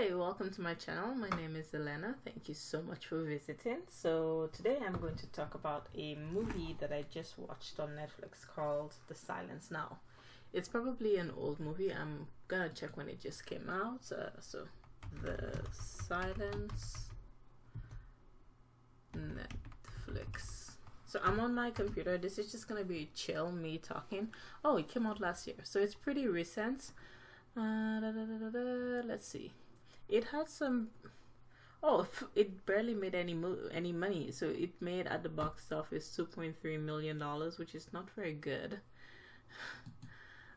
Hi, welcome to my channel. My name is Elena. Thank you so much for visiting. So today I'm going to talk about a movie that I just watched on Netflix called The Silence Now. It's probably an old movie. I'm gonna check when it just came out. So The Silence, Netflix. So I'm on my computer. This is just gonna be chill, me talking. Oh, it came out last year, so it's pretty recent. Let's see. It had some. Oh, it barely made any money. So it made at the box office $2.3 million, which is not very good.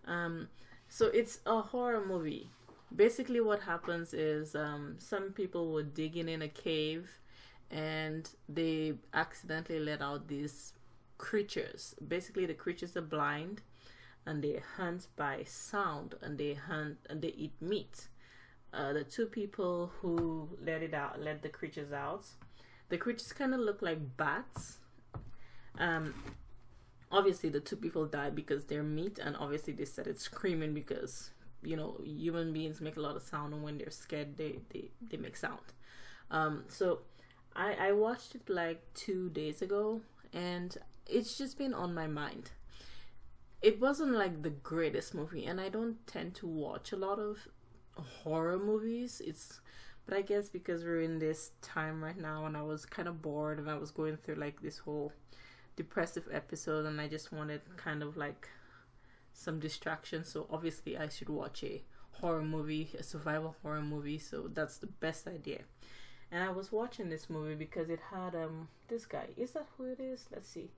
So it's a horror movie. Basically, what happens is some people were digging in a cave, and they accidentally let out these creatures. Basically, the creatures are blind, and they hunt by sound, and they hunt and they eat meat. The two people who let the creatures out. The creatures kind of look like bats. Obviously, the two people died because they're meat, and obviously they started screaming because human beings make a lot of sound, and when they're scared, they make sound. So I watched it like 2 days ago, and it's just been on my mind. It wasn't like the greatest movie, and I don't tend to watch a lot of horror movies. But I guess because we're in this time right now, and I was kind of bored, and I was going through like this whole depressive episode, and I just wanted kind of like some distraction. So obviously I should watch a horror movie, a survival horror movie. So that's the best idea. And I was watching this movie because it had this guy. Is that who it is? Let's see.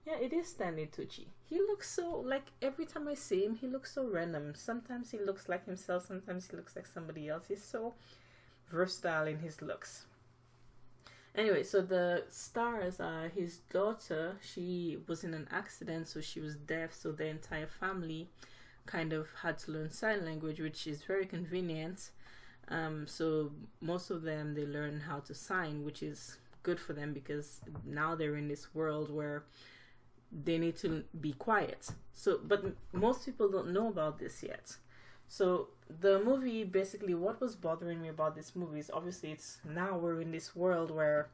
Yeah, it is Stanley Tucci. He looks so, like, every time I see him, he looks so random. Sometimes he looks like himself, sometimes he looks like somebody else. He's so versatile in his looks. Anyway, so the stars are his daughter. She was in an accident, so she was deaf, so the entire family kind of had to learn sign language, which is very convenient. So most of them, they learn how to sign, which is good for them because now they're in this world where they need to be quiet. So, but most people don't know about this yet. So the movie, basically, what was bothering me about this movie is obviously it's now we're in this world where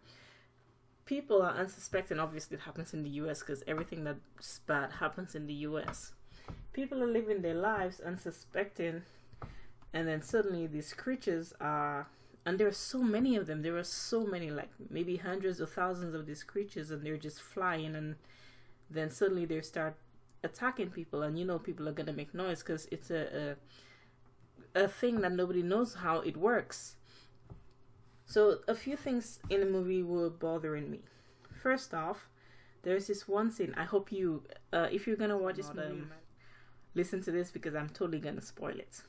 people are unsuspecting. Obviously, it happens in the US because everything that's bad happens in the US. People are living their lives unsuspecting, and then suddenly these creatures are, and there are so many of them. There are so many, like maybe hundreds or thousands of these creatures, and they're just flying, and then suddenly they start attacking people, and people are gonna make noise because it's a thing that nobody knows how it works. So a few things in the movie were bothering me. First off, there's this one scene. I hope you, if you're gonna watch this movie, listen to this because I'm totally gonna spoil it.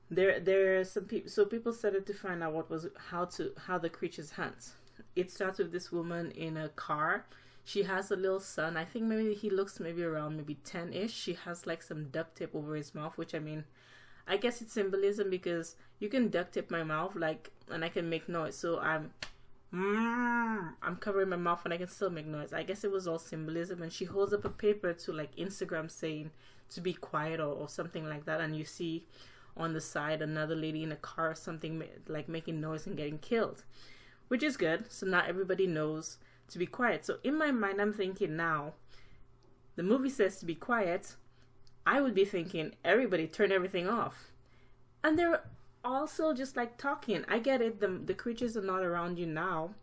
There are some people. So people started to find out how the creatures hunt. It starts with this woman in a car. She has a little son. I think maybe he looks around 10-ish. She has like some duct tape over his mouth, which I guess it's symbolism because you can duct tape my mouth and I can make noise. So I'm covering my mouth and I can still make noise. I guess it was all symbolism. And she holds up a paper to like Instagram saying to be quiet or something like that. And you see on the side another lady in a car or something like making noise and getting killed, which is good. So now everybody knows to be quiet. So in my mind, I'm thinking now, the movie says to be quiet. I would be thinking, everybody turn everything off. And they're also just like talking. I get it, the creatures are not around you now,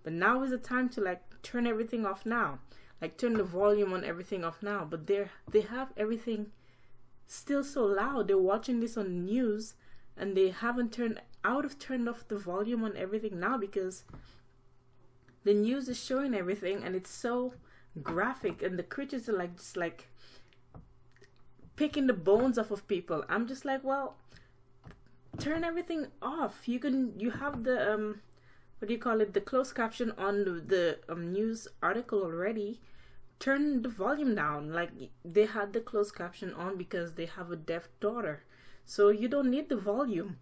but now is the time to like turn everything off now. Like turn the volume on everything off now. But they have everything still so loud. They're watching this on the news, and they haven't turned off the volume on everything now because the news is showing everything, and it's so graphic, and the creatures are just like picking the bones off of people. I'm just like, well, turn everything off. You have the the closed caption on the news article already. Turn the volume down. Like, they had the closed caption on because they have a deaf daughter, so you don't need the volume.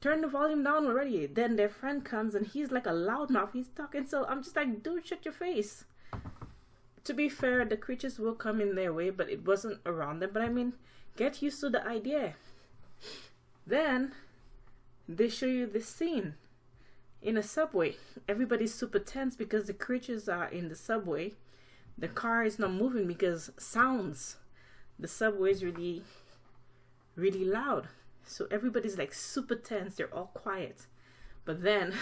Turn the volume down already. Then their friend comes and he's like a loudmouth. He's talking, so I'm just like, dude, shut your face. To be fair, the creatures will come in their way, but it wasn't around them. But I mean, get used to the idea. Then they show you this scene in a subway. Everybody's super tense because the creatures are in the subway. The car is not moving because sounds. The subway is really, really loud. So everybody's like super tense. They're all quiet. But then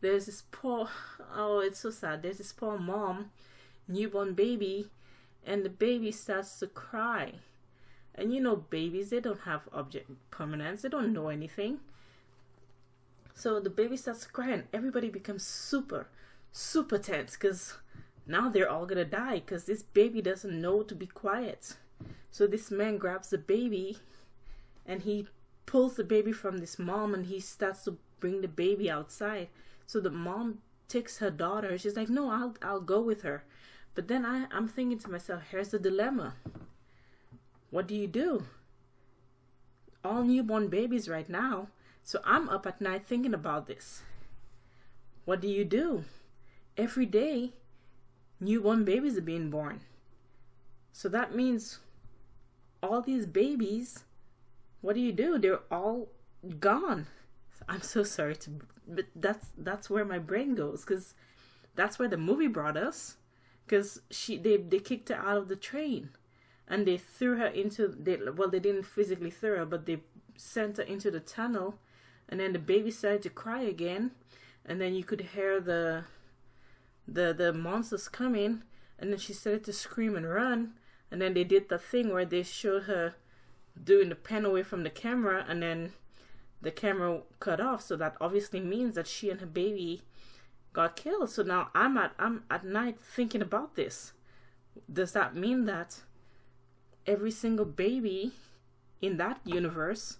there's this poor, oh, it's so sad. There's this poor mom, newborn baby, and the baby starts to cry. And you know, babies, they don't have object permanence. They don't know anything. So the baby starts to cry and everybody becomes super, super tense because now they're all going to die because this baby doesn't know to be quiet. So this man grabs the baby and he pulls the baby from this mom and he starts to bring the baby outside. So the mom takes her daughter. She's like, no, I'll go with her. But then I'm thinking to myself, here's the dilemma. What do you do? All newborn babies right now. So I'm up at night thinking about this. What do you do? Every day, newborn babies are being born. So that means all these babies, what do? They're all gone. I'm so sorry but that's where my brain goes, because that's where the movie brought us. Because they kicked her out of the train, and they threw her into they didn't physically throw her, but they sent her into the tunnel, and then the baby started to cry again, and then you could hear the monsters coming, and then she started to scream and run, and then they did the thing where they showed her doing the pen away from the camera, and then the camera cut off. So that obviously means that she and her baby got killed. So now I'm at night thinking about this. Does that mean that every single baby in that universe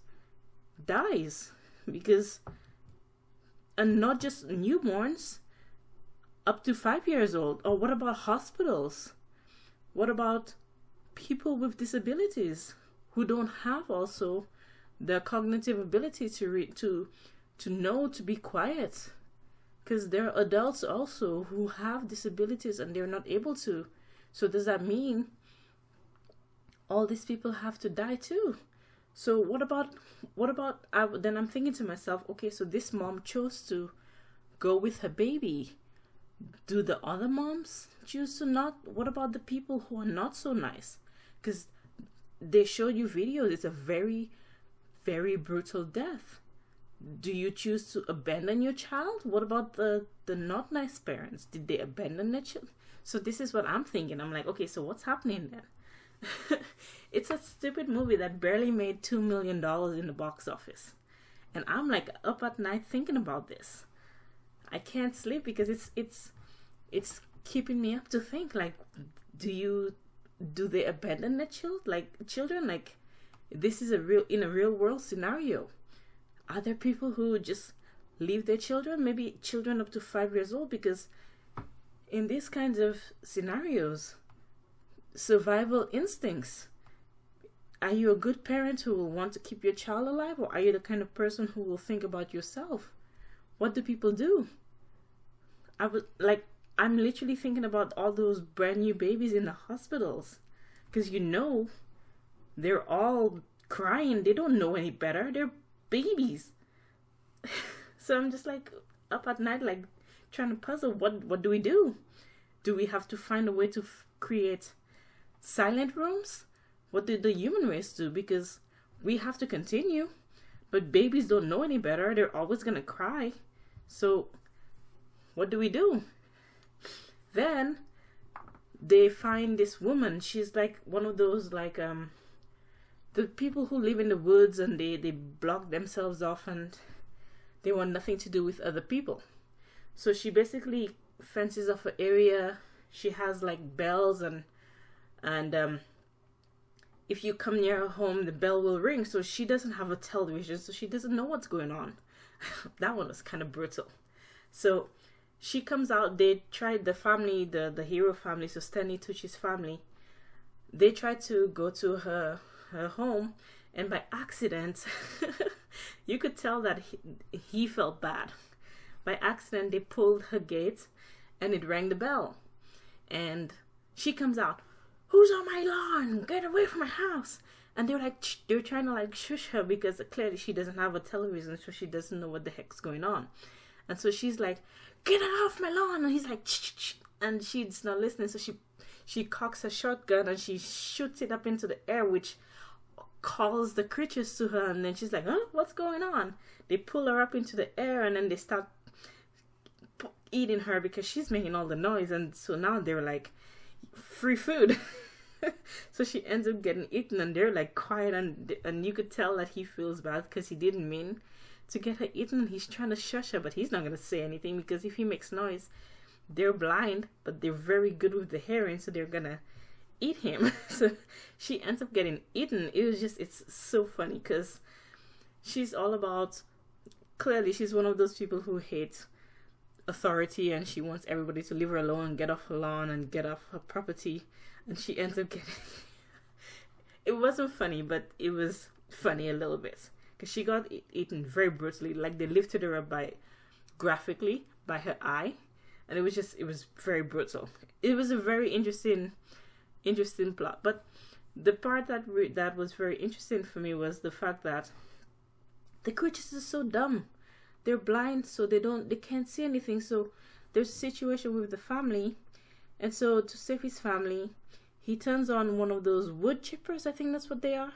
dies? Because, and not just newborns, up to 5 years old. Or what about hospitals? What about people with disabilities who don't have also the cognitive ability to know to be quiet? Because there are adults also who have disabilities and they're not able to. So does that mean all these people have to die too? So what about then I'm thinking to myself, okay, so this mom chose to go with her baby. Do the other moms choose to not? What about the people who are not so nice? Because they showed you videos. It's a very, very brutal death. Do you choose to abandon your child? What about the not nice parents? Did they abandon their child? So this is what I'm thinking. I'm like, okay, so what's happening then? It's a stupid movie that barely made $2 million in the box office. And I'm like up at night thinking about this. I can't sleep because it's keeping me up to think, like, do they abandon their children? Like, this is in a real world scenario. Are there people who just leave their children, maybe children up to 5 years old? Because in these kinds of scenarios, survival instincts. Are you a good parent who will want to keep your child alive, or are you the kind of person who will think about yourself? What do people do? I'm literally thinking about all those brand new babies in the hospitals, because they're all crying. They don't know any better. They're babies. So I'm just like up at night, like trying to puzzle. What do we do? Do we have to find a way to create silent rooms? What did the human race do? Because we have to continue, but babies don't know any better. They're always gonna cry. So what do we do? Then they find this woman. She's like one of those the people who live in the woods and they block themselves off and they want nothing to do with other people. So she basically fences off an area. She has like bells and if you come near her home, the bell will ring. So she doesn't have a television, so she doesn't know what's going on. That one was kind of brutal. So she comes out. They tried the family, the hero family, so Stanley Tucci's family. They tried to go to her home, and by accident, you could tell that he felt bad. By accident, they pulled her gate, and it rang the bell. And she comes out. Who's on my lawn? Get away from my house. And they're trying to like shush her because clearly she doesn't have a television, so she doesn't know what the heck's going on. And so she's like, "Get off my lawn!" And he's like, "Shh." And she's not listening, so she cocks a shotgun and she shoots it up into the air, which calls the creatures to her. And then she's like, "Huh? What's going on?" They pull her up into the air, and then they start eating her because she's making all the noise. And so now they're like, free food. So she ends up getting eaten, and they're like quiet, and you could tell that he feels bad because he didn't mean to get her eaten. He's trying to shush her, but he's not going to say anything because if he makes noise, they're blind, but they're very good with the hearing, so they're going to eat him. So she ends up getting eaten. It's so funny because she's all about, clearly she's one of those people who hate authority, and she wants everybody to leave her alone and get off her lawn and get off her property. And she ends up getting it wasn't funny, but it was funny a little bit because she got eaten very brutally. Like they lifted her up graphically by her eye, and it was very brutal. It was a very interesting plot. But the part that was very interesting for me was the fact that the creatures are so dumb. They're blind, so they can't see anything. So there's a situation with the family, and so to save his family, he turns on one of those wood chippers. I think that's what they are.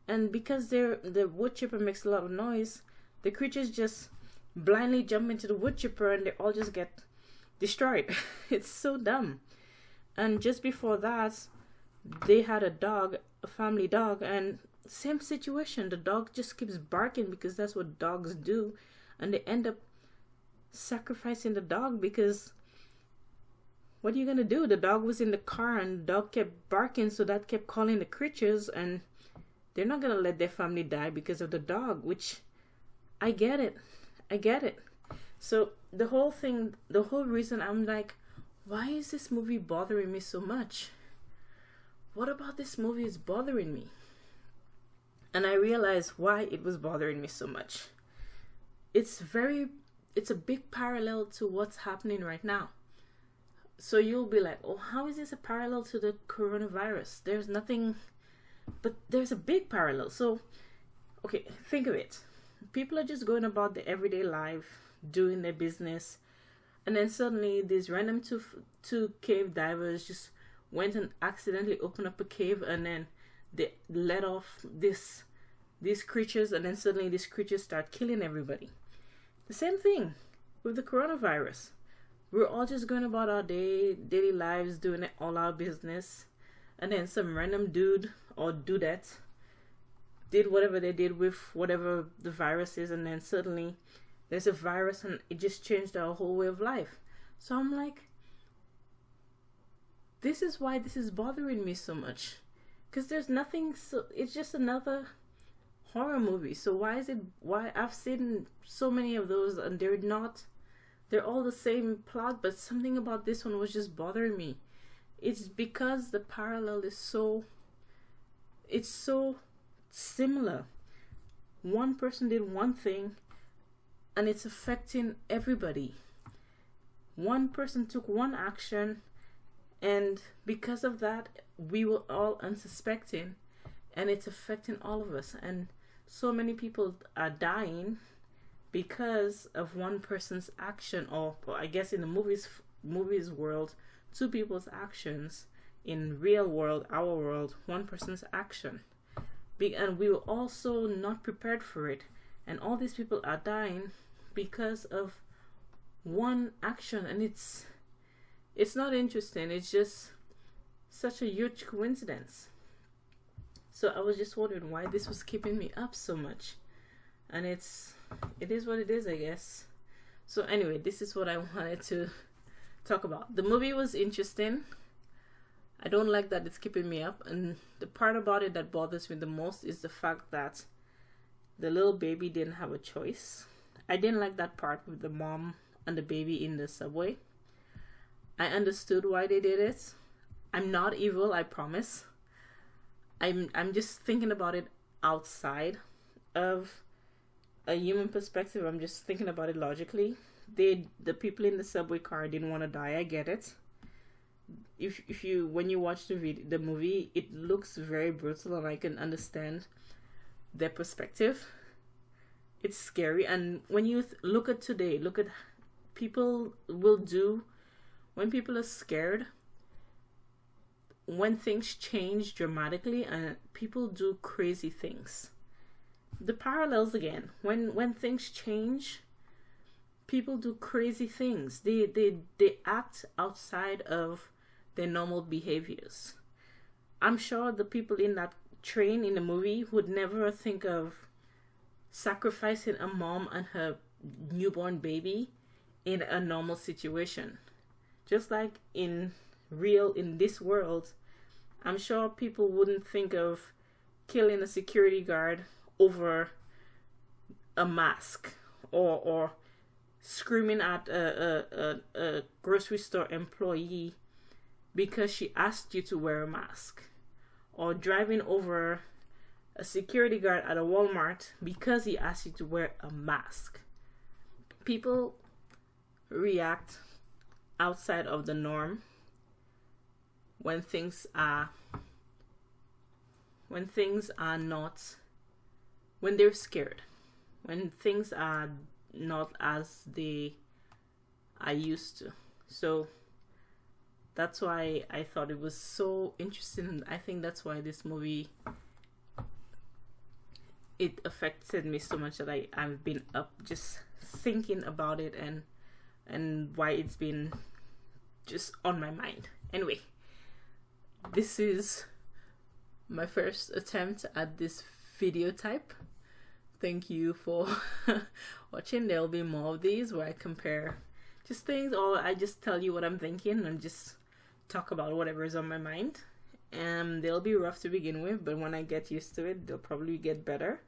And because the wood chipper makes a lot of noise, the creatures just blindly jump into the wood chipper and they all just get destroyed. It's so dumb. And just before that, they had a family dog, and same situation. The dog just keeps barking because that's what dogs do. And they end up sacrificing the dog because what are you gonna do? The dog was in the car and the dog kept barking, so that kept calling the creatures, and they're not gonna let their family die because of the dog, which I get it. So the whole reason I'm like, why is this movie bothering me so much? What about this movie is bothering me? And I realized why it was bothering me so much. It's a big parallel to what's happening right now. So you'll be like, oh, how is this a parallel to the coronavirus? There's nothing, but there's a big parallel. So, okay, think of it. People are just going about their everyday life, doing their business, and then suddenly these random two cave divers just went and accidentally opened up a cave, and then they let off these creatures, and then suddenly these creatures start killing everybody. The same thing with the coronavirus. We're all just going about our daily lives, doing all our business, and then some random dude or dudette did whatever they did with whatever the virus is, and then suddenly there's a virus and it just changed our whole way of life. So I'm like, this is why this is bothering me so much, because there's nothing. So it's just another horror movie. So why I've seen so many of those and they're all the same plot, but something about this one was just bothering me. It's because the parallel is so similar. One person did one thing and it's affecting everybody. One person took one action, and because of that we were all unsuspecting, and it's affecting all of us, and so many people are dying because of one person's action, or I guess in the movies world, two people's actions. In real world, our world, one person's action. And we were also not prepared for it, and all these people are dying because of one action. And it's not interesting. It's just such a huge coincidence. So I was just wondering why this was keeping me up so much, and it is what it is, I guess. So anyway, this is what I wanted to talk about. The movie was interesting. I don't like that it's keeping me up, and the part about it that bothers me the most is the fact that the little baby didn't have a choice. I didn't like that part with the mom and the baby in the subway. I understood why they did it. I'm not evil, I promise. I'm just thinking about it outside of a human perspective. I'm just thinking about it logically. The people in the subway car didn't want to die. I get it. if you when you watch the movie, it looks very brutal, and I can understand their perspective. It's scary, and when you look at today, look at people will do when people are scared, when things change dramatically and people do crazy things. The parallels again, when things change, people do crazy things. They act outside of their normal behaviors. I'm sure the people in that train in the movie would never think of sacrificing a mom and her newborn baby in a normal situation. Just like in this world, I'm sure people wouldn't think of killing a security guard over a mask, or screaming at a grocery store employee because she asked you to wear a mask, or driving over a security guard at a Walmart because he asked you to wear a mask. People react outside of the norm when things are not, when they're scared, when things are not as they are used to. So that's why I thought it was so interesting, and I think that's why this movie, it affected me so much that I've been up just thinking about it, and why it's been just on my mind. Anyway, this is my first attempt at this video type. Thank you for watching. There'll be more of these where I compare just things, or I just tell you what I'm thinking and just talk about whatever is on my mind. They'll be rough to begin with, but when I get used to it, they'll probably get better.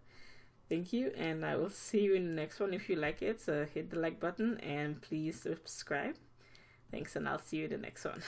Thank you, and I will see you in the next one. If you like it, so hit the like button and please subscribe. Thanks, and I'll see you in the next one.